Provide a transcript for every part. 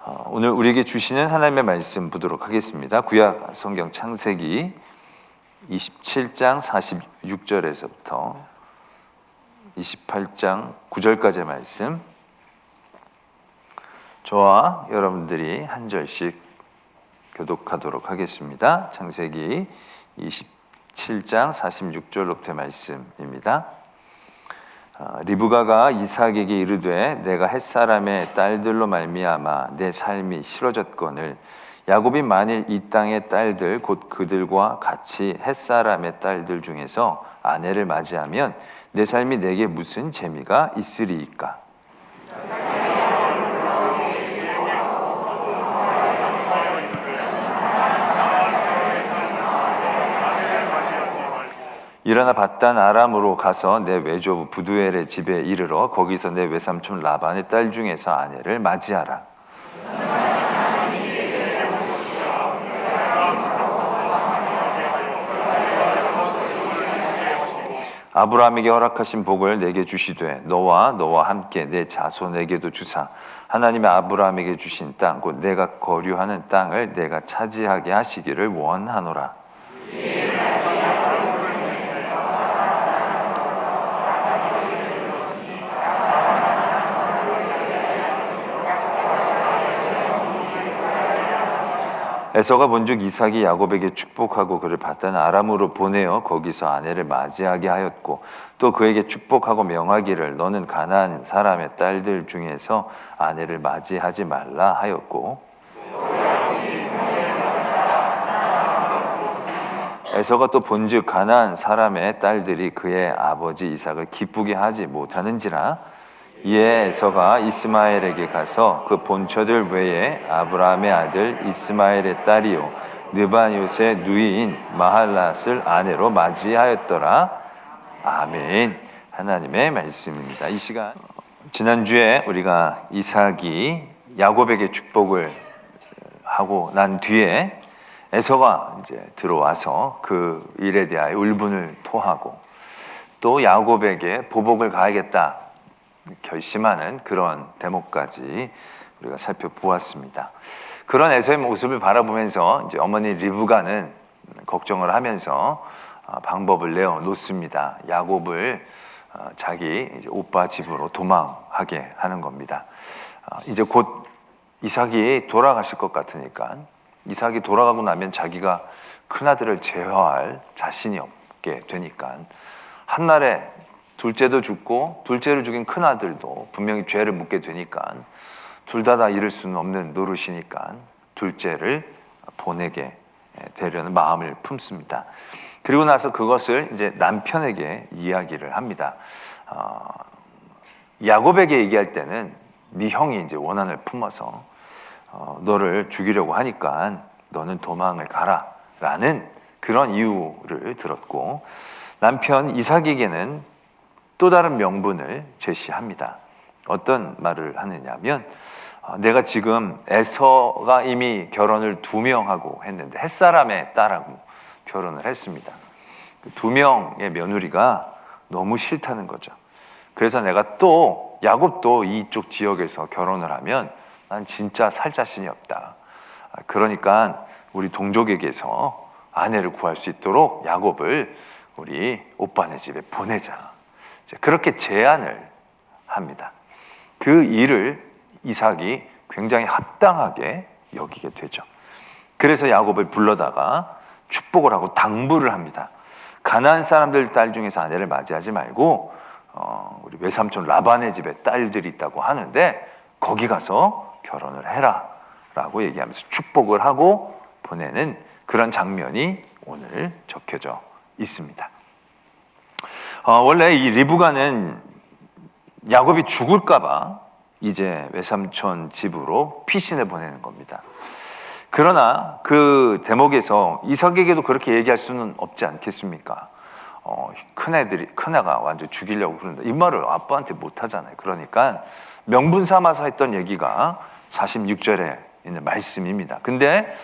오늘 우리에게 주시는 하나님의 말씀 보도록 하겠습니다. 구약 성경 창세기 27장 46절에서부터 28장 9절까지의 말씀, 저와 여러분들이 한 절씩 교독하도록 하겠습니다. 창세기 27장 46절로부터의 말씀입니다. 리브가가 이삭에게 이르되 내가 헷사람의 딸들로 말미암아 내 삶이 싫어졌거늘 야곱이 만일 이 땅의 딸들 곧 그들과 같이 헷사람의 딸들 중에서 아내를 맞이하면 내 삶이 내게 무슨 재미가 있으리이까? 일어나 밧단 아람으로 가서 내 외조부 부두엘의 집에 이르러 거기서 내 외삼촌 라반의 딸 중에서 아내를 맞이하라. 아브라함에게 허락하신 복을 내게 주시되 너와 함께 내 자손에게도 주사 하나님의 아브라함에게 주신 땅 곧 내가 거류하는 땅을 내가 차지하게 하시기를 원하노라. 에서가 본즉 이삭이 야곱에게 축복하고 그를 밧단 아람으로 보내어 거기서 아내를 맞이하게 하였고 또 그에게 축복하고 명하기를 너는 가나안 사람의 딸들 중에서 아내를 맞이하지 말라 하였고 에서가 또 본즉 가나안 사람의 딸들이 그의 아버지 이삭을 기쁘게 하지 못하는지라 이에 에서가 이스마엘에게 가서 그 본처들 외에 아브라함의 아들 이스마엘의 딸이요 느바요스의 누이인 마할랏을 아내로 맞이하였더라. 아멘. 하나님의 말씀입니다. 이 시간 지난주에 우리가 이삭이 야곱에게 축복을 하고 난 뒤에 에서가 이제 들어와서 그 일에 대하여 울분을 토하고 또 야곱에게 보복을 가하겠다 결심하는 그런 대목까지 우리가 살펴보았습니다. 그런 에서의 모습을 바라보면서 이제 어머니 리브가는 걱정을 하면서 방법을 내어 놓습니다. 야곱을 자기 이제 오빠 집으로 도망하게 하는 겁니다. 이제 곧 이삭이 돌아가실 것 같으니까 이삭이 돌아가고 나면 자기가 큰아들을 제어할 자신이 없게 되니까 한날에 둘째도 죽고 둘째를 죽인 큰아들도 분명히 죄를 묻게 되니까 둘 다 잃을 수는 없는 노릇이니까 둘째를 보내게 되려는 마음을 품습니다. 그리고 나서 그것을 이제 남편에게 이야기를 합니다. 야곱에게 얘기할 때는 네 형이 이제 원한을 품어서 너를 죽이려고 하니까 너는 도망을 가라라는 그런 이유를 들었고 남편 이삭에게는 또 다른 명분을 제시합니다. 어떤 말을 하느냐면 내가 지금 에서가 이미 결혼을 2명하고 했는데 햇사람의 딸하고 결혼을 했습니다. 2명의 며느리가 너무 싫다는 거죠. 그래서 내가 또 야곱도 이쪽 지역에서 결혼을 하면 난 진짜 살 자신이 없다. 그러니까 우리 동족에게서 아내를 구할 수 있도록 야곱을 우리 오빠네 집에 보내자. 그렇게 제안을 합니다. 그 일을 이삭이 굉장히 합당하게 여기게 되죠. 그래서 야곱을 불러다가 축복을 하고 당부를 합니다. 가나안 사람들 딸 중에서 아내를 맞이하지 말고 우리 외삼촌 라반의 집에 딸들이 있다고 하는데 거기 가서 결혼을 해라 라고 얘기하면서 축복을 하고 보내는 그런 장면이 오늘 적혀져 있습니다. 원래 이 리브가는 야곱이 죽을까봐 이제 외삼촌 집으로 피신을 보내는 겁니다. 그러나 그 대목에서 이삭에게도 그렇게 얘기할 수는 없지 않겠습니까? 큰애가 완전 죽이려고 그런다. 이 말을 아빠한테 못 하잖아요. 그러니까 명분 삼아서 했던 얘기가 46절에 있는 말씀입니다. 근데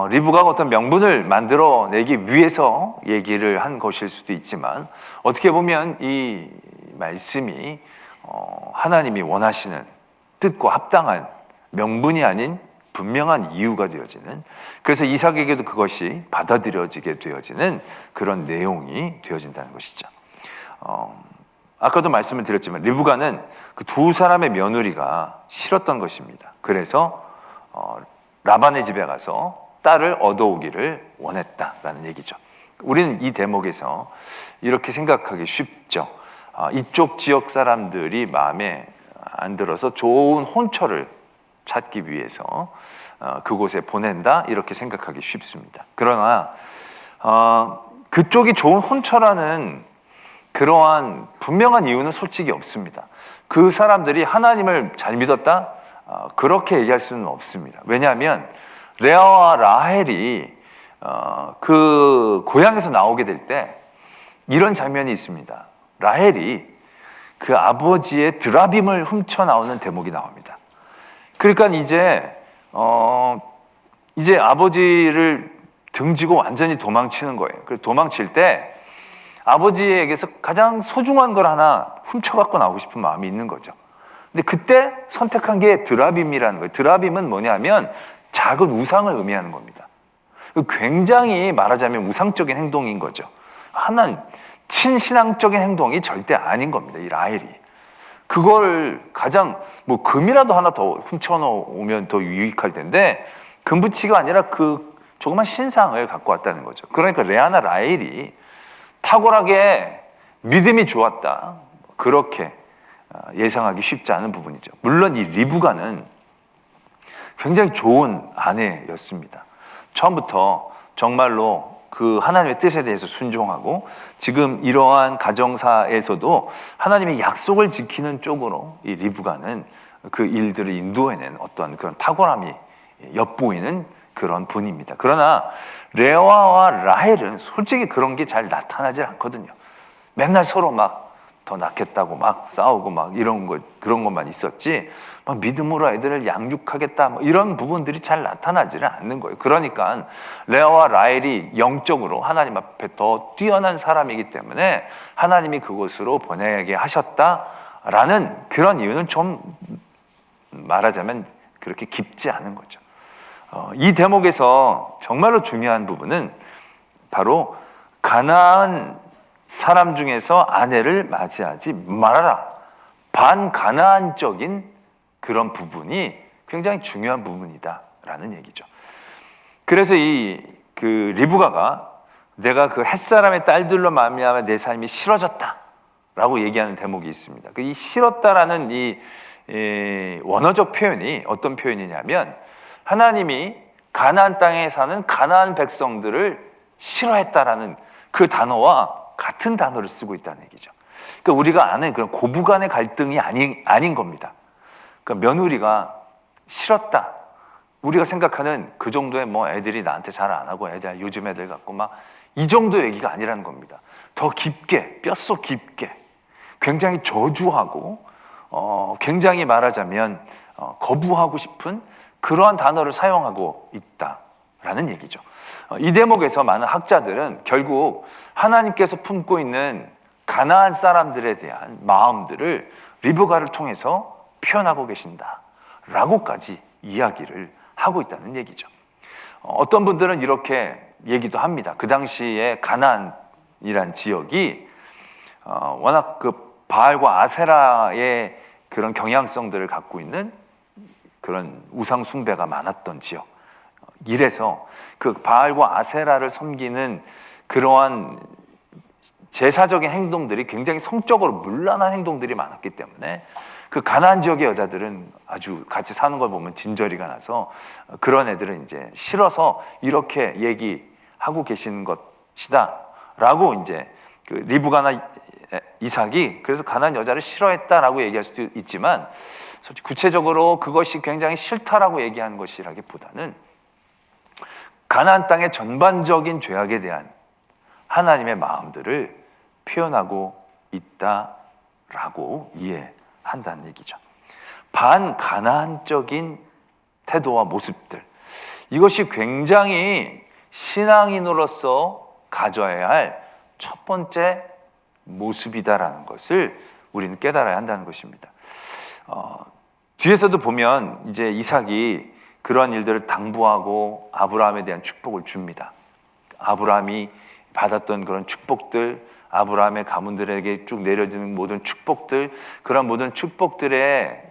리브가가 어떤 명분을 만들어내기 위해서 얘기를 한 것일 수도 있지만 어떻게 보면 이 말씀이 하나님이 원하시는 뜻과 합당한 명분이 아닌 분명한 이유가 되어지는, 그래서 이삭에게도 그것이 받아들여지게 되어지는 그런 내용이 되어진다는 것이죠. 아까도 말씀을 드렸지만 리브가는 그 두 사람의 며느리가 싫었던 것입니다. 그래서 라반의 집에 가서 딸을 얻어오기를 원했다라는 얘기죠. 우리는 이 대목에서 이렇게 생각하기 쉽죠. 이쪽 지역 사람들이 마음에 안 들어서 좋은 혼처를 찾기 위해서 그곳에 보낸다, 이렇게 생각하기 쉽습니다. 그러나 그쪽이 좋은 혼처라는 그러한 분명한 이유는 솔직히 없습니다. 그 사람들이 하나님을 잘 믿었다? 그렇게 얘기할 수는 없습니다. 왜냐하면 레아와 라헬이 그 고향에서 나오게 될 때 이런 장면이 있습니다. 라헬이 그 아버지의 드라빔을 훔쳐 나오는 대목이 나옵니다. 그러니까 이제 아버지를 등지고 완전히 도망치는 거예요. 그래서 도망칠 때 아버지에게서 가장 소중한 걸 하나 훔쳐갖고 나오고 싶은 마음이 있는 거죠. 근데 그때 선택한 게 드라빔이라는 거예요. 드라빔은 뭐냐면 작은 우상을 의미하는 겁니다. 굉장히 말하자면 우상적인 행동인 거죠. 하나는 친신앙적인 행동이 절대 아닌 겁니다. 이 라헬이. 그걸 가장 금이라도 하나 더 훔쳐놓으면 더 유익할 텐데 금붙이가 아니라 그 조그만 신상을 갖고 왔다는 거죠. 그러니까 레아나 라헬이 탁월하게 믿음이 좋았다, 그렇게 예상하기 쉽지 않은 부분이죠. 물론 이 리브가는 굉장히 좋은 아내였습니다. 처음부터 정말로 그 하나님의 뜻에 대해서 순종하고 지금 이러한 가정사에서도 하나님의 약속을 지키는 쪽으로 이 리브가는 그 일들을 인도해낸 어떤 그런 탁월함이 엿보이는 그런 분입니다. 그러나 레아와 라헬은 솔직히 그런 게 잘 나타나지 않거든요. 맨날 서로 막 더 낳겠다고 막 싸우고 막 그런 것만 있었지, 막 믿음으로 애들을 양육하겠다 이런 부분들이 잘 나타나지는 않는 거예요. 그러니까 레아와 라헬이 영적으로 하나님 앞에 더 뛰어난 사람이기 때문에 하나님이 그곳으로 보내게 하셨다라는 그런 이유는 좀 말하자면 그렇게 깊지 않은 거죠. 이 대목에서 정말로 중요한 부분은 바로 가나안 사람 중에서 아내를 맞이하지 말아라, 반가나안적인 그런 부분이 굉장히 중요한 부분이다라는 얘기죠. 그래서 그 리브가가 내가 그 햇사람의 딸들로 말미암아 내 삶이 싫어졌다라고 얘기하는 대목이 있습니다. 이 싫었다라는 이 원어적 표현이 어떤 표현이냐면 하나님이 가나안 땅에 사는 가나안 백성들을 싫어했다라는 그 단어와 같은 단어를 쓰고 있다는 얘기죠. 그러니까 우리가 아는 그런 고부간의 갈등이 아닌 겁니다. 그러니까 며느리가 싫었다, 우리가 생각하는 그 정도의 애들이 나한테 잘 안 하고 애들 요즘 애들 같고 막 이 정도 얘기가 아니라는 겁니다. 더 깊게, 뼛속 깊게 굉장히 저주하고 굉장히 말하자면 거부하고 싶은 그러한 단어를 사용하고 있다라는 얘기죠. 이 대목에서 많은 학자들은 결국 하나님께서 품고 있는 가나안 사람들에 대한 마음들을 리브가를 통해서 표현하고 계신다라고까지 이야기를 하고 있다는 얘기죠. 어떤 분들은 이렇게 얘기도 합니다. 그 당시에 가나안이란 지역이 워낙 그 바알과 아세라의 그런 경향성들을 갖고 있는 그런 우상 숭배가 많았던 지역. 이래서 그 바알과 아세라를 섬기는 그러한 제사적인 행동들이 굉장히 성적으로 문란한 행동들이 많았기 때문에 그 가나안 지역의 여자들은 아주 같이 사는 걸 보면 진저리가 나서 그런 애들은 이제 싫어서 이렇게 얘기하고 계시는 것이다라고 이제 그 리브가나 이삭이 그래서 가나안 여자를 싫어했다라고 얘기할 수도 있지만 솔직히 구체적으로 그것이 굉장히 싫다라고 얘기하는 것이라기보다는 가나안 땅의 전반적인 죄악에 대한 하나님의 마음들을 표현하고 있다라고 이해한다는 얘기죠. 반가나안적인 태도와 모습들, 이것이 굉장히 신앙인으로서 가져야 할 첫 번째 모습이다라는 것을 우리는 깨달아야 한다는 것입니다. 뒤에서도 보면 이제 이삭이 그러한 일들을 당부하고 아브라함에 대한 축복을 줍니다. 아브라함이 받았던 그런 축복들, 아브라함의 가문들에게 쭉 내려지는 모든 축복들, 그런 모든 축복들의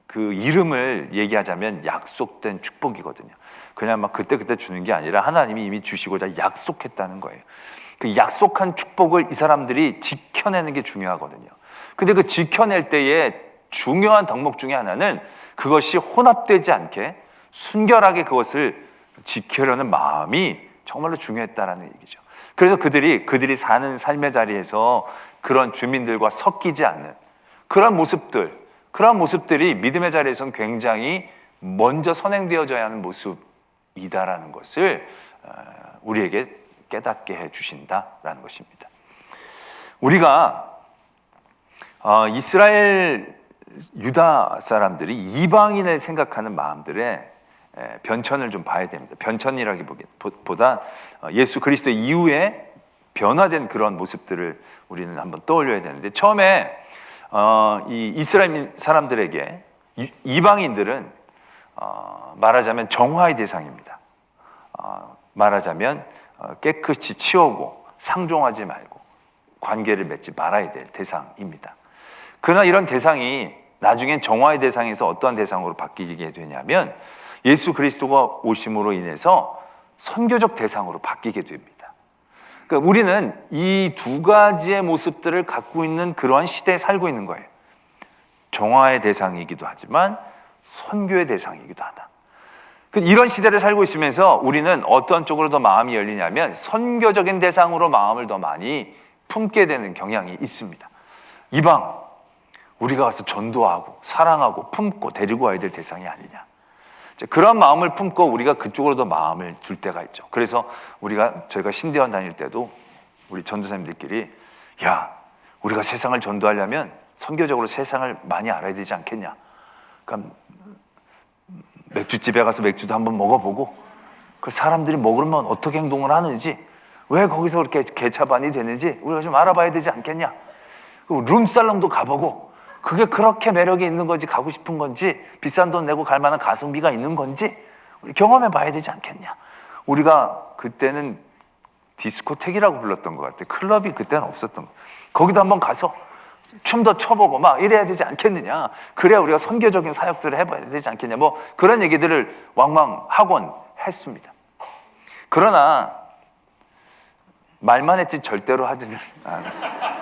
그 이름을 얘기하자면 약속된 축복이거든요. 그냥 막 그때그때 주는 게 아니라 하나님이 이미 주시고자 약속했다는 거예요. 그 약속한 축복을 이 사람들이 지켜내는 게 중요하거든요. 근데 그 지켜낼 때에 중요한 덕목 중에 하나는 그것이 혼합되지 않게 순결하게 그것을 지키려는 마음이 정말로 중요했다라는 얘기죠. 그래서 그들이 사는 삶의 자리에서 그런 주민들과 섞이지 않는 그런 모습들이 믿음의 자리에서는 굉장히 먼저 선행되어져야 하는 모습이다라는 것을 우리에게 깨닫게 해주신다라는 것입니다. 우리가 이스라엘 유다 사람들이 이방인을 생각하는 마음들의 변천을 좀 봐야 됩니다. 변천이라기보다 예수 그리스도 이후에 변화된 그런 모습들을 우리는 한번 떠올려야 되는데, 처음에 이 이스라엘 사람들에게 이방인들은 말하자면 정화의 대상입니다. 말하자면 깨끗이 치우고 상종하지 말고 관계를 맺지 말아야 될 대상입니다. 그러나 이런 대상이 나중엔 정화의 대상에서 어떠한 대상으로 바뀌게 되냐면 예수 그리스도가 오심으로 인해서 선교적 대상으로 바뀌게 됩니다. 그러니까 우리는 이 두 가지의 모습들을 갖고 있는 그러한 시대에 살고 있는 거예요. 정화의 대상이기도 하지만 선교의 대상이기도 하다. 이런 시대를 살고 있으면서 우리는 어떤 쪽으로 더 마음이 열리냐면 선교적인 대상으로 마음을 더 많이 품게 되는 경향이 있습니다. 이방, 우리가 가서 전도하고 사랑하고 품고 데리고 와야 될 대상이 아니냐. 그런 마음을 품고 우리가 그쪽으로 더 마음을 둘 때가 있죠. 그래서 저희가 신대원 다닐 때도 우리 전도사님들끼리, 야, 우리가 세상을 전도하려면 선교적으로 세상을 많이 알아야 되지 않겠냐. 그러니까 맥주집에 가서 맥주도 한번 먹어보고 그 사람들이 먹으면 어떻게 행동을 하는지, 왜 거기서 그렇게 개차반이 되는지 우리가 좀 알아봐야 되지 않겠냐. 룸살롱도 가보고 그게 그렇게 매력이 있는 건지, 가고 싶은 건지, 비싼 돈 내고 갈 만한 가성비가 있는 건지 우리 경험해 봐야 되지 않겠냐. 우리가 그때는 디스코텍이라고 불렀던 것 같아요. 클럽이 그때는 없었던 거. 거기도 한번 가서 춤도 춰보고 막 이래야 되지 않겠느냐. 그래야 우리가 선교적인 사역들을 해봐야 되지 않겠냐. 뭐 그런 얘기들을 왕왕하곤 했습니다. 그러나 말만 했지 절대로 하지는 않았습니다.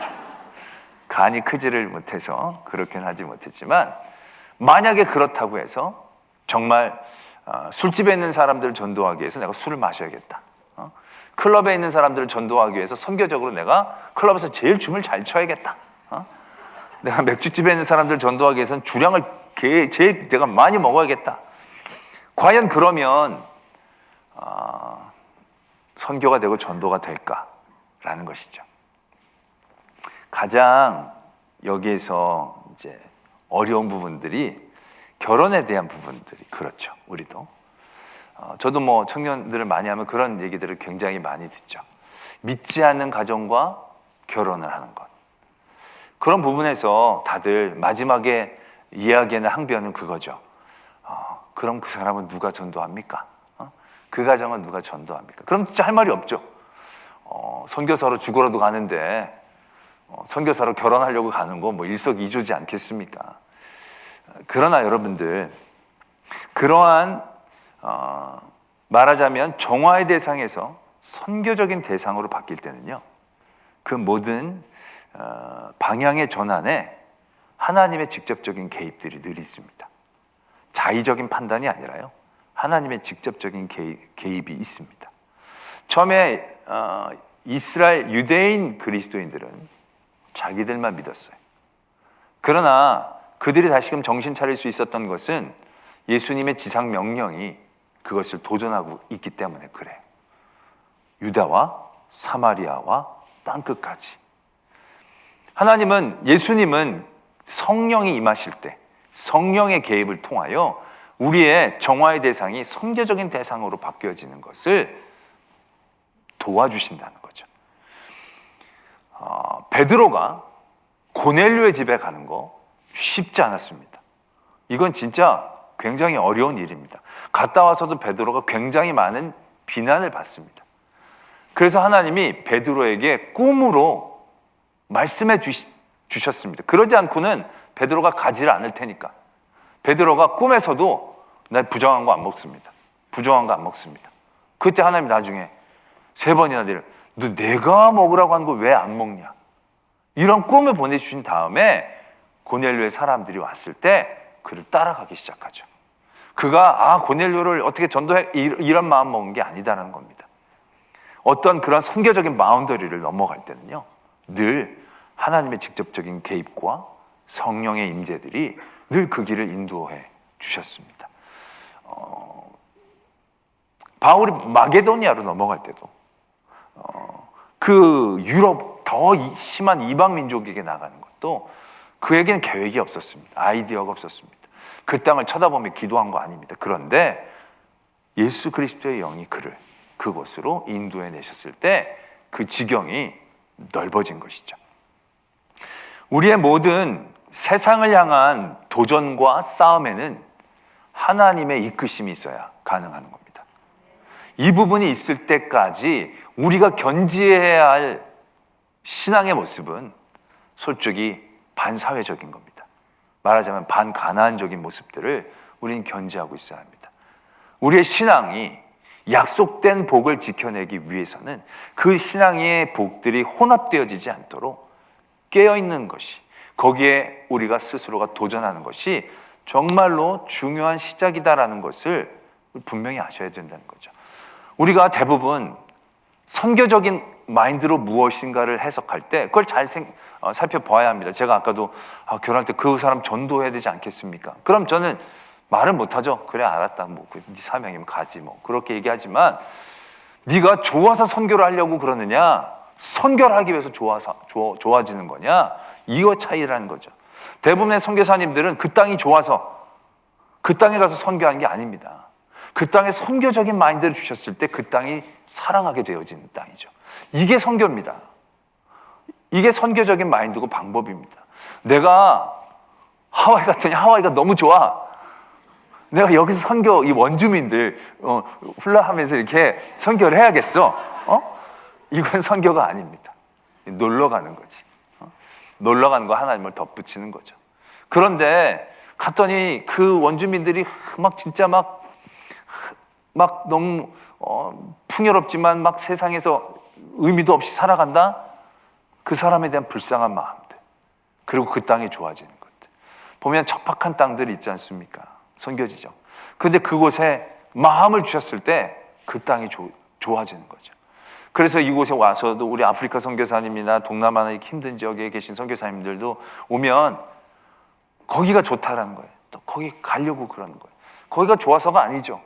간이 크지를 못해서 그렇게는 하지 못했지만, 만약에 그렇다고 해서 정말 술집에 있는 사람들을 전도하기 위해서 내가 술을 마셔야겠다, 클럽에 있는 사람들을 전도하기 위해서 선교적으로 내가 클럽에서 제일 춤을 잘 춰야겠다, 내가 맥주집에 있는 사람들을 전도하기 위해서는 주량을 제일 내가 많이 먹어야겠다. 과연 그러면 선교가 되고 전도가 될까라는 것이죠. 가장 여기에서 이제 어려운 부분들이 결혼에 대한 부분들이 그렇죠. 우리도 저도 뭐 청년들을 많이 하면 그런 얘기들을 굉장히 많이 듣죠. 믿지 않는 가정과 결혼을 하는 것, 그런 부분에서 다들 마지막에 이야기하는 항변은 그거죠. 그럼 그 사람은 누가 전도합니까? 그 가정은 누가 전도합니까? 그럼 진짜 할 말이 없죠. 선교사로 죽어라도 가는데 선교사로 결혼하려고 가는 거 뭐 일석이조지 않겠습니까? 그러나 여러분들, 그러한 말하자면 정화의 대상에서 선교적인 대상으로 바뀔 때는요, 그 모든 방향의 전환에 하나님의 직접적인 개입들이 늘 있습니다. 자의적인 판단이 아니라요, 하나님의 직접적인 개입이 있습니다. 처음에 이스라엘 유대인 그리스도인들은 자기들만 믿었어요. 그러나 그들이 다시금 정신 차릴 수 있었던 것은 예수님의 지상 명령이 그것을 도전하고 있기 때문에 그래요. 유다와 사마리아와 땅끝까지. 예수님은 성령이 임하실 때 성령의 개입을 통하여 우리의 정화의 대상이 선교적인 대상으로 바뀌어지는 것을 도와주신다는 거죠. 베드로가 고넬료의 집에 가는 거 쉽지 않았습니다. 이건 진짜 굉장히 어려운 일입니다. 갔다 와서도 베드로가 굉장히 많은 비난을 받습니다. 그래서 하나님이 베드로에게 꿈으로 말씀해 주셨습니다. 그러지 않고는 베드로가 가지를 않을 테니까. 베드로가 꿈에서도 나 부정한 거 안 먹습니다. 부정한 거 안 먹습니다. 그때 하나님이 나중에 3번이나 너 내가 먹으라고 한 거 왜 안 먹냐? 이런 꿈을 보내주신 다음에 고넬료의 사람들이 왔을 때 그를 따라가기 시작하죠. 그가 고넬료를 어떻게 전도해 이런 마음 먹은 게 아니다라는 겁니다. 어떤 그런 선교적인 바운더리를 넘어갈 때는요, 늘 하나님의 직접적인 개입과 성령의 임재들이 늘 그 길을 인도해 주셨습니다. 바울이 마게도니아로 넘어갈 때도 그 유럽 더 심한 이방 민족에게 나가는 것도 그에게는 계획이 없었습니다. 아이디어가 없었습니다. 그 땅을 쳐다보며 기도한 거 아닙니다. 그런데 예수 그리스도의 영이 그를 그곳으로 인도해 내셨을 때 그 지경이 넓어진 것이죠. 우리의 모든 세상을 향한 도전과 싸움에는 하나님의 이끄심이 있어야 가능한 겁니다. 이 부분이 있을 때까지 우리가 견지해야 할 신앙의 모습은 솔직히 반사회적인 겁니다. 말하자면 반가나안적인 모습들을 우리는 견지하고 있어야 합니다. 우리의 신앙이 약속된 복을 지켜내기 위해서는 그 신앙의 복들이 혼합되어지지 않도록 깨어있는 것이, 거기에 우리가 스스로가 도전하는 것이 정말로 중요한 시작이다라는 것을 분명히 아셔야 된다는 거죠. 우리가 대부분 선교적인 마인드로 무엇인가를 해석할 때 그걸 잘 살펴봐야 합니다. 제가 아까도 결혼할 때 그 사람 전도해야 되지 않겠습니까? 그럼 저는 말은 못하죠. 그래 알았다, 네 사명이면 가지 그렇게 얘기하지만, 네가 좋아서 선교를 하려고 그러느냐, 선교를 하기 위해서 좋아지는 거냐, 이거 차이라는 거죠. 대부분의 선교사님들은 그 땅이 좋아서 그 땅에 가서 선교하는 게 아닙니다. 그 땅에 선교적인 마인드를 주셨을 때 그 땅이 사랑하게 되어지는 땅이죠. 이게 선교입니다. 이게 선교적인 마인드고 방법입니다. 내가 하와이 갔더니 하와이가 너무 좋아. 내가 여기서 선교, 이 원주민들 훌라하면서 이렇게 선교를 해야겠어. 이건 선교가 아닙니다. 놀러 가는 거지. 놀러 가는 거 하나님을 덧붙이는 거죠. 그런데 갔더니 그 원주민들이 진짜 너무 풍요롭지만 세상에서 의미도 없이 살아간다? 그 사람에 대한 불쌍한 마음들, 그리고 그 땅이 좋아지는 것들 보면 척박한 땅들이 있지 않습니까? 선교지죠. 근데 그곳에 마음을 주셨을 때 그 땅이 좋아지는 거죠. 그래서 이곳에 와서도 우리 아프리카 선교사님이나 동남아의 힘든 지역에 계신 선교사님들도 오면 거기가 좋다라는 거예요. 또 거기 가려고 그러는 거예요. 거기가 좋아서가 아니죠.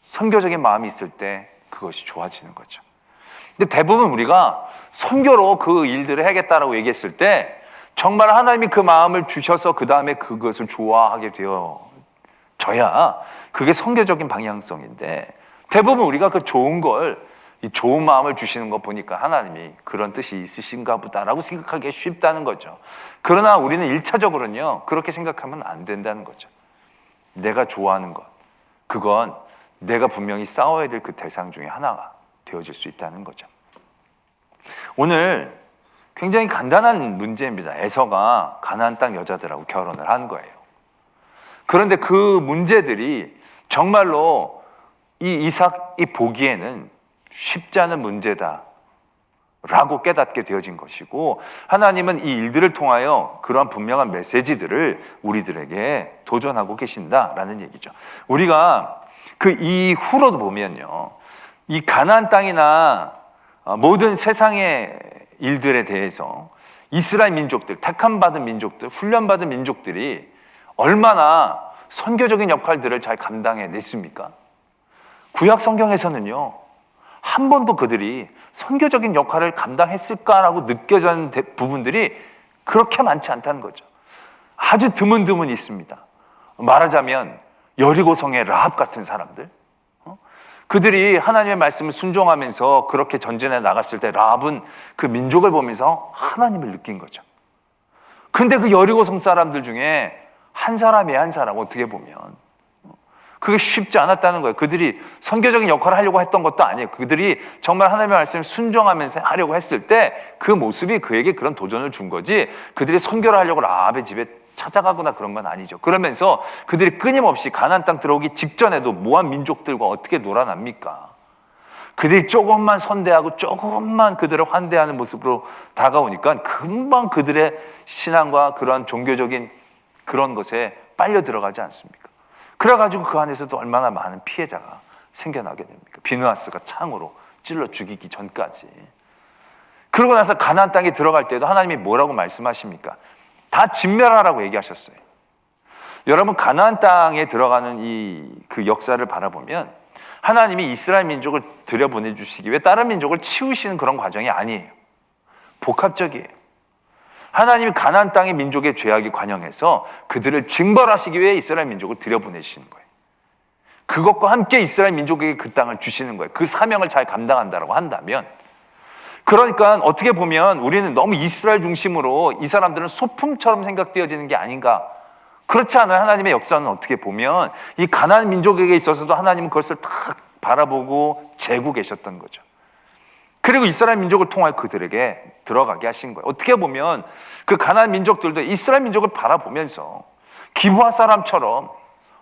선교적인 마음이 있을 때 그것이 좋아지는 거죠. 근데 대부분 우리가 선교로 그 일들을 해야겠다라고 얘기했을 때 정말 하나님이 그 마음을 주셔서 그 다음에 그것을 좋아하게 되어져야 그게 선교적인 방향성인데, 대부분 우리가 그 좋은 이 좋은 마음을 주시는 거 보니까 하나님이 그런 뜻이 있으신가 보다라고 생각하기 쉽다는 거죠. 그러나 우리는 1차적으로는요 그렇게 생각하면 안 된다는 거죠. 내가 좋아하는 것, 그건 내가 분명히 싸워야 될 그 대상 중에 하나가 되어질 수 있다는 거죠. 오늘 굉장히 간단한 문제입니다. 에서가 가나안 땅 여자들하고 결혼을 한 거예요. 그런데 그 문제들이 정말로 이 이삭이 보기에는 쉽지 않은 문제다 라고 깨닫게 되어진 것이고, 하나님은 이 일들을 통하여 그러한 분명한 메시지들을 우리들에게 도전하고 계신다라는 얘기죠. 우리가 그 이후로도 보면요, 이 가나안 땅이나 모든 세상의 일들에 대해서 이스라엘 민족들, 택함받은 민족들, 훈련받은 민족들이 얼마나 선교적인 역할들을 잘 감당해냈습니까? 구약 성경에서는요 한 번도 그들이 선교적인 역할을 감당했을까라고 느껴지는 부분들이 그렇게 많지 않다는 거죠. 아주 드문드문 있습니다. 말하자면 여리고성의 라합 같은 사람들, 그들이 하나님의 말씀을 순종하면서 그렇게 전진해 나갔을 때 라합은 그 민족을 보면서 하나님을 느낀 거죠. 근데 그 여리고성 사람들 중에 한 사람이 한 사람 어떻게 보면 그게 쉽지 않았다는 거예요. 그들이 선교적인 역할을 하려고 했던 것도 아니에요. 그들이 정말 하나님의 말씀을 순종하면서 하려고 했을 때 그 모습이 그에게 그런 도전을 준 거지, 그들이 선교를 하려고 라합의 집에 찾아가거나 그런 건 아니죠. 그러면서 그들이 끊임없이 가나안 땅 들어오기 직전에도 모압 민족들과 어떻게 놀아납니까? 그들이 조금만 선대하고 조금만 그들을 환대하는 모습으로 다가오니까 금방 그들의 신앙과 그런 종교적인 그런 것에 빨려 들어가지 않습니까? 그래가지고 그 안에서도 얼마나 많은 피해자가 생겨나게 됩니까? 비느하스가 창으로 찔러 죽이기 전까지. 그러고 나서 가나안 땅에 들어갈 때도 하나님이 뭐라고 말씀하십니까? 다 진멸하라고 얘기하셨어요. 여러분, 가나안 땅에 들어가는 그 역사를 바라보면 하나님이 이스라엘 민족을 들여보내주시기 위해 다른 민족을 치우시는 그런 과정이 아니에요. 복합적이에요. 하나님이 가나안 땅의 민족의 죄악에 관영해서 그들을 징벌하시기 위해 이스라엘 민족을 들여보내시는 거예요. 그것과 함께 이스라엘 민족에게 그 땅을 주시는 거예요. 그 사명을 잘 감당한다라고 한다면, 그러니까 어떻게 보면 우리는 너무 이스라엘 중심으로 이 사람들은 소품처럼 생각되어지는 게 아닌가. 그렇지 않아요. 하나님의 역사는 어떻게 보면 이 가나안 민족에게 있어서도 하나님은 그것을 다 바라보고 재고 계셨던 거죠. 그리고 이스라엘 민족을 통하여 그들에게 들어가게 하신 거예요. 어떻게 보면 그 가나안 민족들도 이스라엘 민족을 바라보면서 기브아 사람처럼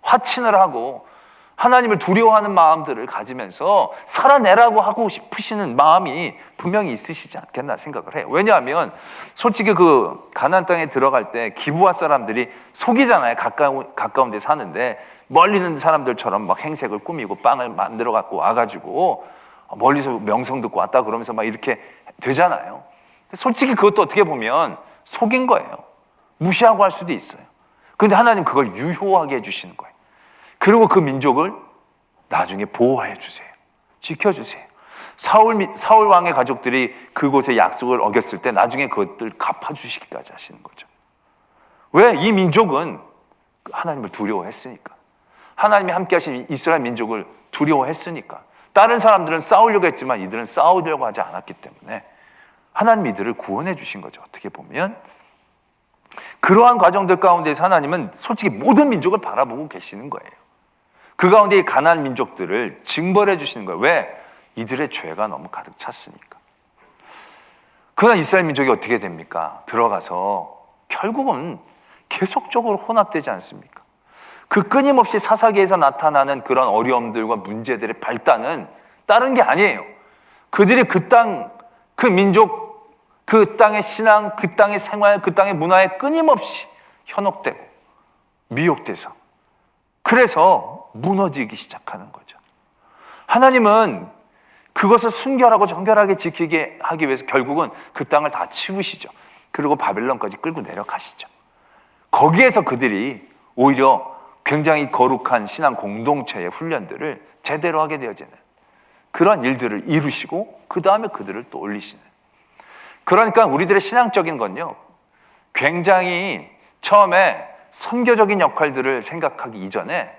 화친을 하고 하나님을 두려워하는 마음들을 가지면서 살아내라고 하고 싶으시는 마음이 분명히 있으시지 않겠나 생각을 해요. 왜냐하면 솔직히 그 가나안 땅에 들어갈 때 기브아 사람들이 속이잖아요. 가까운 데 사는데 멀리 있는 사람들처럼 막 행색을 꾸미고 빵을 만들어 갖고 와가지고 멀리서 명성 듣고 왔다 그러면서 막 이렇게 되잖아요. 솔직히 그것도 어떻게 보면 속인 거예요. 무시하고 할 수도 있어요. 그런데 하나님 그걸 유효하게 해주시는 거예요. 그리고 그 민족을 나중에 보호해 주세요. 지켜주세요. 사울 왕의 가족들이 그곳에 약속을 어겼을 때 나중에 그것들 갚아주시기까지 하시는 거죠. 왜? 이 민족은 하나님을 두려워했으니까. 하나님이 함께 하신 이스라엘 민족을 두려워했으니까. 다른 사람들은 싸우려고 했지만 이들은 싸우려고 하지 않았기 때문에 하나님이 이들을 구원해 주신 거죠. 어떻게 보면 그러한 과정들 가운데서 하나님은 솔직히 모든 민족을 바라보고 계시는 거예요. 그 가운데 이 가나안 민족들을 징벌해 주시는 거예요. 왜? 이들의 죄가 너무 가득 찼으니까. 그러나 이스라엘 민족이 어떻게 됩니까? 들어가서 결국은 계속적으로 혼합되지 않습니까? 그 끊임없이 사사기에서 나타나는 그런 어려움들과 문제들의 발단은 다른 게 아니에요. 그들이 그 땅, 그 민족, 그 땅의 신앙, 그 땅의 생활, 그 땅의 문화에 끊임없이 현혹되고 미혹돼서 그래서 무너지기 시작하는 거죠. 하나님은 그것을 순결하고 정결하게 지키게 하기 위해서 결국은 그 땅을 다 치우시죠. 그리고 바벨론까지 끌고 내려가시죠. 거기에서 그들이 오히려 굉장히 거룩한 신앙 공동체의 훈련들을 제대로 하게 되어지는 그런 일들을 이루시고 그 다음에 그들을 또 올리시는. 그러니까 우리들의 신앙적인 건요, 굉장히 처음에 선교적인 역할들을 생각하기 이전에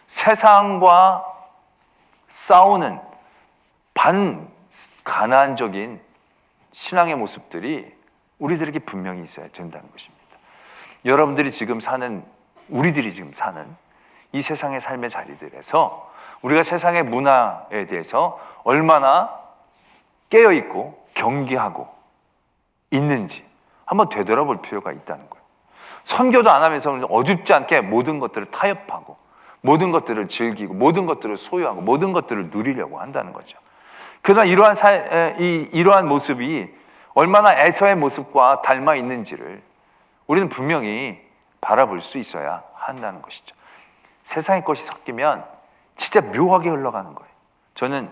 세상과 싸우는 반가나안적인 신앙의 모습들이 우리들에게 분명히 있어야 된다는 것입니다. 여러분들이 지금 사는, 우리들이 지금 사는 이 세상의 삶의 자리들에서 우리가 세상의 문화에 대해서 얼마나 깨어있고 경계하고 있는지 한번 되돌아볼 필요가 있다는 거예요. 선교도 안 하면서 어줍지 않게 모든 것들을 타협하고 모든 것들을 즐기고 모든 것들을 소유하고 모든 것들을 누리려고 한다는 거죠. 그러나 이러한 모습이 얼마나 에서의 모습과 닮아 있는지를 우리는 분명히 바라볼 수 있어야 한다는 것이죠. 세상의 것이 섞이면 진짜 묘하게 흘러가는 거예요. 저는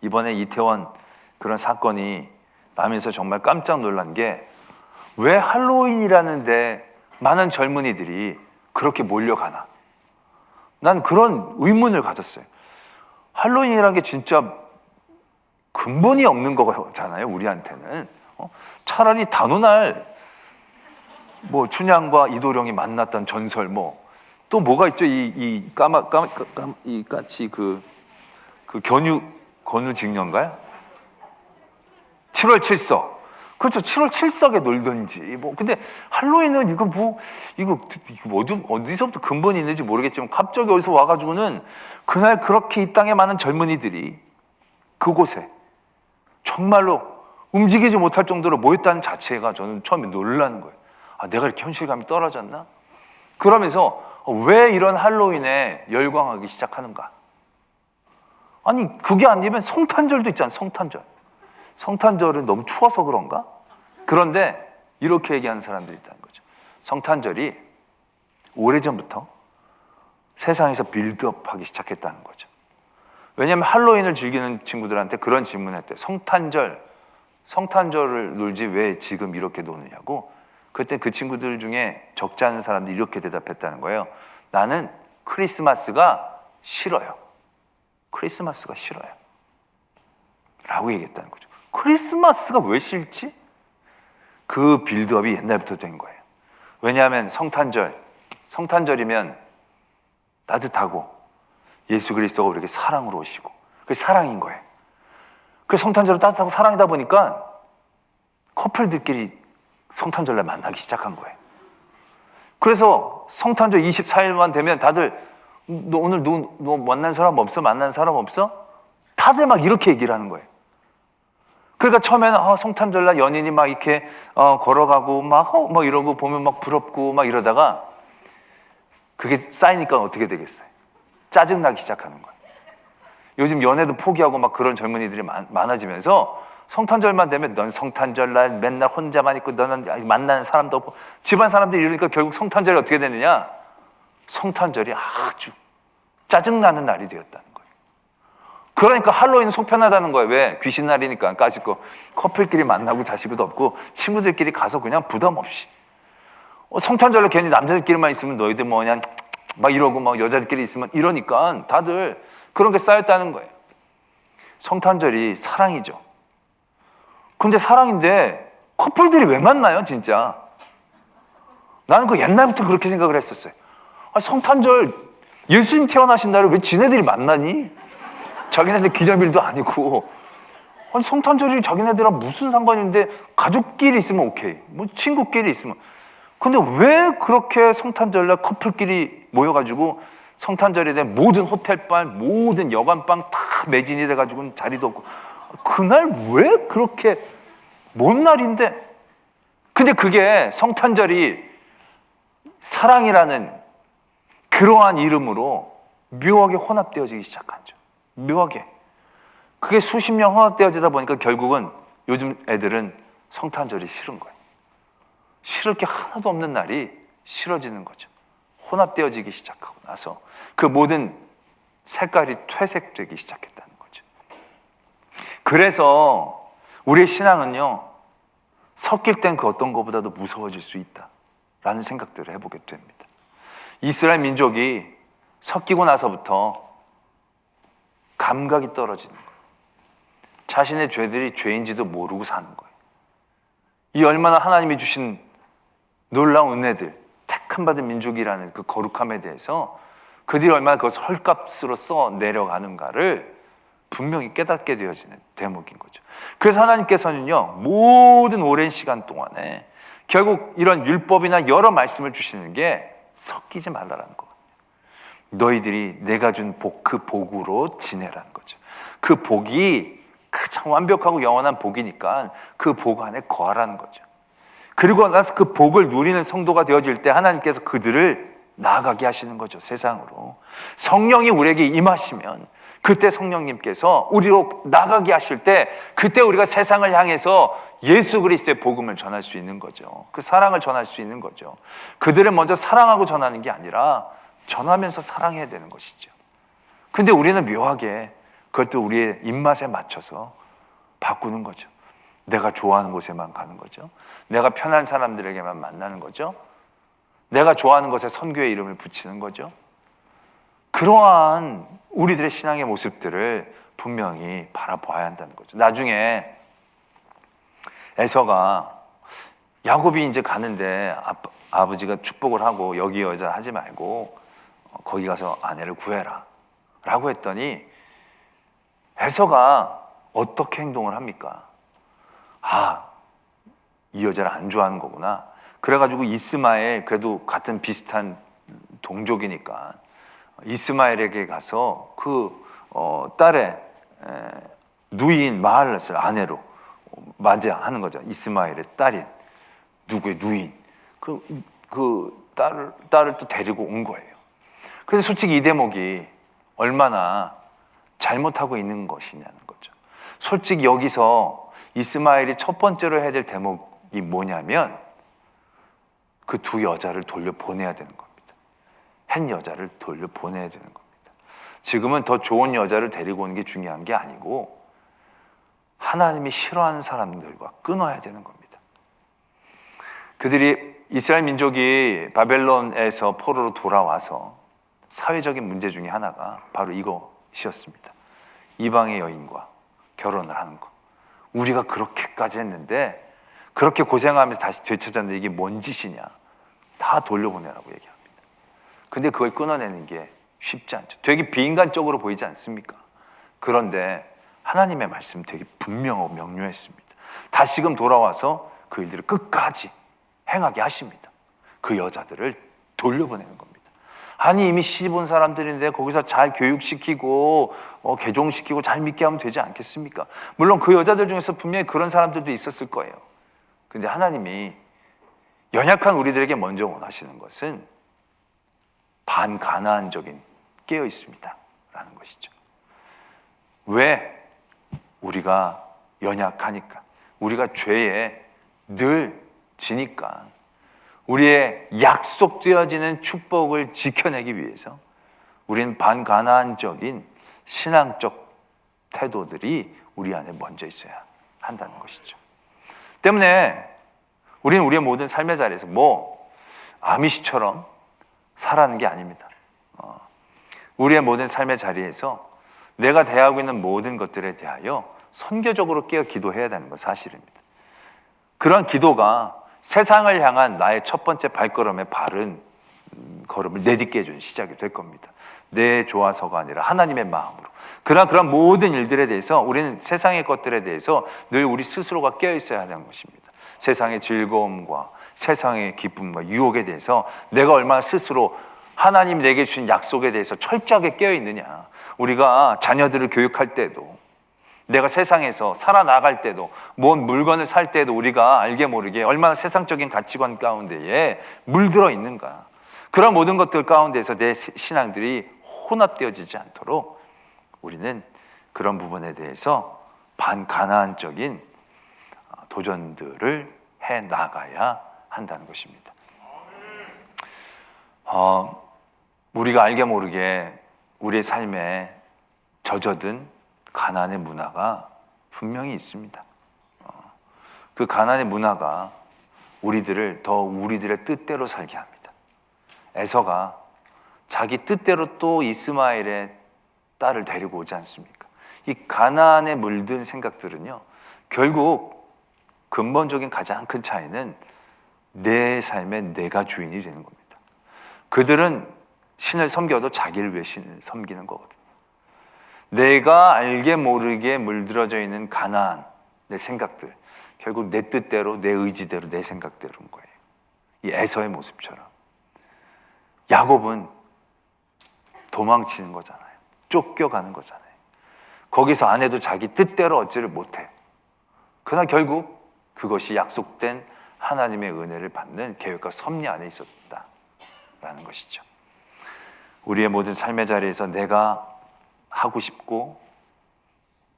이번에 이태원 그런 사건이 나면서 정말 깜짝 놀란 게 왜 할로윈이라는 데 많은 젊은이들이 그렇게 몰려가나. 난 그런 의문을 가졌어요. 할로윈이라는 게 진짜 근본이 없는 거잖아요, 우리한테는. 차라리 단오날 뭐 춘향과 이도령이 만났던 전설 또 뭐가 있죠? 이 까치 그 건우직녀인가요? 7월 7서 그렇죠. 7월 7석에 놀든지 뭐. 근데 할로윈은 이거 어디서부터 근본이 있는지 모르겠지만 갑자기 어디서 와가지고는 그날 그렇게 이 땅에 많은 젊은이들이 그곳에 정말로 움직이지 못할 정도로 모였다는 자체가 저는 처음에 놀라는 거예요. 아, 내가 이렇게 현실감이 떨어졌나? 그러면서 왜 이런 할로윈에 열광하기 시작하는가? 아니, 그게 아니면 성탄절도 있잖아요. 성탄절은 너무 추워서 그런가? 그런데 이렇게 얘기하는 사람들이 있다는 거죠. 성탄절이 오래전부터 세상에서 빌드업하기 시작했다는 거죠. 왜냐하면 할로윈을 즐기는 친구들한테 그런 질문을 했대요. 성탄절을 놀지 왜 지금 이렇게 노느냐고. 그때 그 친구들 중에 적지 않은 사람들이 이렇게 대답했다는 거예요. 나는 크리스마스가 싫어요. 크리스마스가 싫어요. 라고 얘기했다는 거죠. 크리스마스가 왜 싫지? 그 빌드업이 옛날부터 된 거예요. 왜냐하면 성탄절이면 따뜻하고 예수 그리스도가 우리에게 사랑으로 오시고 그게 사랑인 거예요. 그 성탄절은 따뜻하고 사랑이다 보니까 커플들끼리 성탄절날 만나기 시작한 거예요. 그래서 성탄절 24일만 되면 다들 너 오늘 너 만난 사람 없어? 만난 사람 없어? 다들 막 이렇게 얘기를 하는 거예요. 그러니까 처음에는 성탄절날 연인이 막 이렇게 걸어가고 막 이런 거 보면 막 부럽고 막 이러다가 그게 쌓이니까 어떻게 되겠어요? 짜증나기 시작하는 거예요. 요즘 연애도 포기하고 막 그런 젊은이들이 많아지면서 성탄절만 되면 넌 성탄절날 맨날 혼자만 있고 너는 만나는 사람도 없고 집안 사람들이 이러니까 결국 성탄절이 어떻게 되느냐? 성탄절이 아주 짜증나는 날이 되었다는 거예요. 그러니까 할로윈 속편하다는 거예요. 왜? 귀신 날이니까 까짓 거 커플끼리 만나고 자식도 없고 친구들끼리 가서 그냥 부담 없이 성탄절에 괜히 남자들끼리만 있으면 너희들 뭐냐 막 이러고 막 여자들끼리 있으면 이러니까 다들 그런 게 쌓였다는 거예요. 성탄절이 사랑이죠. 근데 사랑인데 커플들이 왜 만나요 진짜? 나는 그 옛날부터 그렇게 생각을 했었어요. 성탄절 예수님 태어나신 날에 왜 지네들이 만나니? 자기네들 기념일도 아니고. 아니 성탄절이 자기네들랑 무슨 상관인데 가족끼리 있으면 오케이. 뭐 친구끼리 있으면. 근데 왜 그렇게 성탄절날 커플끼리 모여가지고 성탄절에 대한 모든 호텔방, 모든 여관방 다 매진이 돼가지고 자리도 없고 그날 왜 그렇게 뭔 날인데? 근데 그게 성탄절이 사랑이라는 그러한 이름으로 묘하게 혼합되어지기 시작하죠. 묘하게. 그게 수십 년 혼합되어지다 보니까 결국은 요즘 애들은 성탄절이 싫은 거예요. 싫을 게 하나도 없는 날이 싫어지는 거죠. 혼합되어지기 시작하고 나서 그 모든 색깔이 퇴색되기 시작했다는 거죠. 그래서 우리의 신앙은요, 섞일 땐 그 어떤 것보다도 무서워질 수 있다라는 생각들을 해보게 됩니다. 이스라엘 민족이 섞이고 나서부터 감각이 떨어지는 거예요. 자신의 죄들이 죄인지도 모르고 사는 거예요. 이 얼마나 하나님이 주신 놀라운 은혜들, 택함 받은 민족이라는 그 거룩함에 대해서 그들이 얼마나 그것을 헐값으로 써 내려가는가를 분명히 깨닫게 되어지는 대목인 거죠. 그래서 하나님께서는요, 모든 오랜 시간 동안에 결국 이런 율법이나 여러 말씀을 주시는 게 섞이지 말라라는 거거든요. 너희들이 내가 준 복, 그 복으로 지내라는 거죠. 그 복이 가장 완벽하고 영원한 복이니까 그 복 안에 거하라는 거죠. 그리고 나서 그 복을 누리는 성도가 되어질 때 하나님께서 그들을 나아가게 하시는 거죠. 세상으로. 성령이 우리에게 임하시면 그때 성령님께서 우리로 나가게 하실 때 그때 우리가 세상을 향해서 예수 그리스도의 복음을 전할 수 있는 거죠. 그 사랑을 전할 수 있는 거죠. 그들을 먼저 사랑하고 전하는 게 아니라 전하면서 사랑해야 되는 것이죠. 근데 우리는 묘하게 그것도 우리의 입맛에 맞춰서 바꾸는 거죠. 내가 좋아하는 곳에만 가는 거죠. 내가 편한 사람들에게만 만나는 거죠. 내가 좋아하는 것에 선교의 이름을 붙이는 거죠. 그러한 우리들의 신앙의 모습들을 분명히 바라봐야 한다는 거죠. 나중에 에서가 야곱이 이제 가는데 아버지가 축복을 하고 여기 여자 하지 말고 거기 가서 아내를 구해라 라고 했더니 에서가 어떻게 행동을 합니까? 이 여자를 안 좋아하는 거구나. 그래가지고 이스마엘, 그래도 같은 비슷한 동족이니까 이스마엘에게 가서 그 딸의 누이인 마할렛을 아내로 맞이하는 거죠. 이스마엘의 딸인 누구의 누이인 그 딸을 또 데리고 온 거예요. 그래서 솔직히 이 대목이 얼마나 잘못하고 있는 것이냐는 거죠. 솔직히 여기서 이스마엘이 첫 번째로 해야 될 대목이 뭐냐면 그 두 여자를 돌려보내야 되는 겁니다. 한 여자를 돌려보내야 되는 겁니다. 지금은 더 좋은 여자를 데리고 오는 게 중요한 게 아니고 하나님이 싫어하는 사람들과 끊어야 되는 겁니다. 그들이 이스라엘 민족이 바벨론에서 포로로 돌아와서 사회적인 문제 중에 하나가 바로 이것이었습니다. 이방의 여인과 결혼을 하는 거. 우리가 그렇게까지 했는데 그렇게 고생하면서 다시 되찾았는데 이게 뭔 짓이냐. 다 돌려보내라고 얘기합니다. 근데 그걸 끊어내는 게 쉽지 않죠. 되게 비인간적으로 보이지 않습니까? 그런데 하나님의 말씀 되게 분명하고 명료했습니다. 다시금 돌아와서 그 일들을 끝까지 행하게 하십니다. 그 여자들을 돌려보내는 겁니다. 아니 이미 시집 온 사람들인데 거기서 잘 교육시키고 개종시키고 잘 믿게 하면 되지 않겠습니까? 물론 그 여자들 중에서 분명히 그런 사람들도 있었을 거예요. 근데 하나님이 연약한 우리들에게 먼저 원하시는 것은 반가나안적인 깨어 있습니다 라는 것이죠. 왜? 우리가 연약하니까, 우리가 죄에 늘 지니까, 우리의 약속되어지는 축복을 지켜내기 위해서 우리는 반가나안적인 신앙적 태도들이 우리 안에 먼저 있어야 한다는 것이죠. 때문에 우리는 우리의 모든 삶의 자리에서 아미시처럼 살아가는 게 아닙니다. 우리의 모든 삶의 자리에서 내가 대하고 있는 모든 것들에 대하여 선교적으로 깨어 기도해야 되는 건 사실입니다. 그런 기도가 세상을 향한 나의 첫 번째 발걸음의 바른 걸음을 내딛게 해주는 시작이 될 겁니다. 내 좋아서가 아니라 하나님의 마음으로. 그런 모든 일들에 대해서 우리는 세상의 것들에 대해서 늘 우리 스스로가 깨어 있어야 하는 것입니다. 세상의 즐거움과 세상의 기쁨과 유혹에 대해서 내가 얼마나 스스로 하나님 내게 주신 약속에 대해서 철저하게 깨어 있느냐. 우리가 자녀들을 교육할 때도, 내가 세상에서 살아나갈 때도, 뭔 물건을 살 때도 우리가 알게 모르게 얼마나 세상적인 가치관 가운데에 물들어 있는가. 그런 모든 것들 가운데서 내 신앙들이 혼합되어지지 않도록 우리는 그런 부분에 대해서 반가나안적인 도전들을 해 나가야 한다는 것입니다. 우리가 알게 모르게 우리의 삶에 젖어든 가난의 문화가 분명히 있습니다. 그 가난의 문화가 우리들을 더 우리들의 뜻대로 살게 합니다. 에서가 자기 뜻대로 또 이스마엘의 딸을 데리고 오지 않습니까? 이 가난에 물든 생각들은요, 결국 근본적인 가장 큰 차이는 내 삶에 내가 주인이 되는 겁니다. 그들은 신을 섬겨도 자기를 위해 신을 섬기는 거거든요. 내가 알게 모르게 물들어져 있는 가난, 내 생각들, 결국 내 뜻대로, 내 의지대로, 내 생각대로인 거예요. 이 에서의 모습처럼. 야곱은 도망치는 거잖아요. 쫓겨가는 거잖아요. 거기서 아내도 자기 뜻대로 얻지를 못해. 그러나 결국 그것이 약속된 하나님의 은혜를 받는 계획과 섭리 안에 있었다라는 것이죠. 우리의 모든 삶의 자리에서 내가 하고 싶고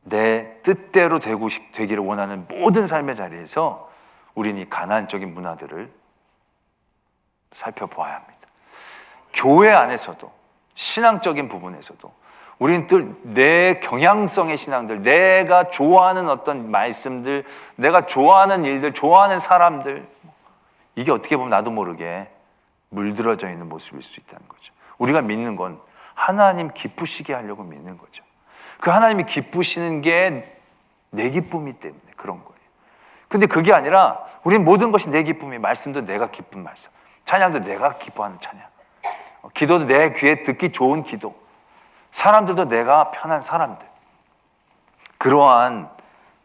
내 뜻대로 되기를 원하는 모든 삶의 자리에서 우리는 이 가나안적인 문화들을 살펴보아야 합니다. 교회 안에서도, 신앙적인 부분에서도 우리는 늘 내 경향성의 신앙들, 내가 좋아하는 어떤 말씀들, 내가 좋아하는 일들, 좋아하는 사람들, 이게 어떻게 보면 나도 모르게 물들어져 있는 모습일 수 있다는 거죠. 우리가 믿는 건 하나님 기쁘시게 하려고 믿는 거죠. 그 하나님이 기쁘시는 게 내 기쁨이 때문에 그런 거예요. 근데 그게 아니라 우리는 모든 것이 내 기쁨이, 말씀도 내가 기쁜 말씀, 찬양도 내가 기뻐하는 찬양, 기도도 내 귀에 듣기 좋은 기도, 사람들도 내가 편한 사람들. 그러한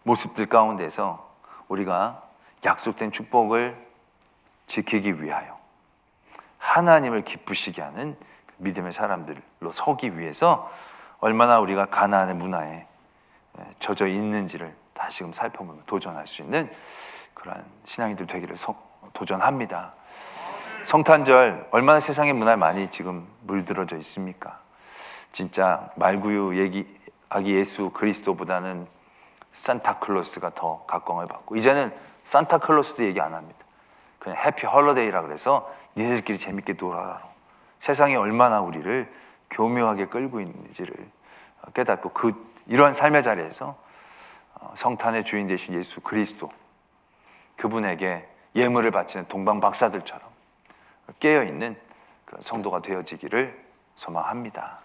모습들 가운데서 우리가 약속된 축복을 지키기 위하여 하나님을 기쁘시게 하는 믿음의 사람들로 서기 위해서 얼마나 우리가 가나안의 문화에 젖어 있는지를 다시금 살펴보며 도전할 수 있는 그러한 신앙인들 되기를 도전합니다. 성탄절 얼마나 세상의 문화에 많이 지금 물들어져 있습니까? 진짜 말구유 아기 예수 그리스도보다는 산타클로스가 더 각광을 받고, 이제는 산타클로스도 얘기 안 합니다. 그냥 해피 홀리데이라 그래서 니들끼리 재밌게 놀아라. 세상이 얼마나 우리를 교묘하게 끌고 있는지를 깨닫고 이러한 삶의 자리에서 성탄의 주인 되신 예수 그리스도, 그분에게 예물을 바치는 동방 박사들처럼 깨어있는 그런 성도가 되어지기를 소망합니다.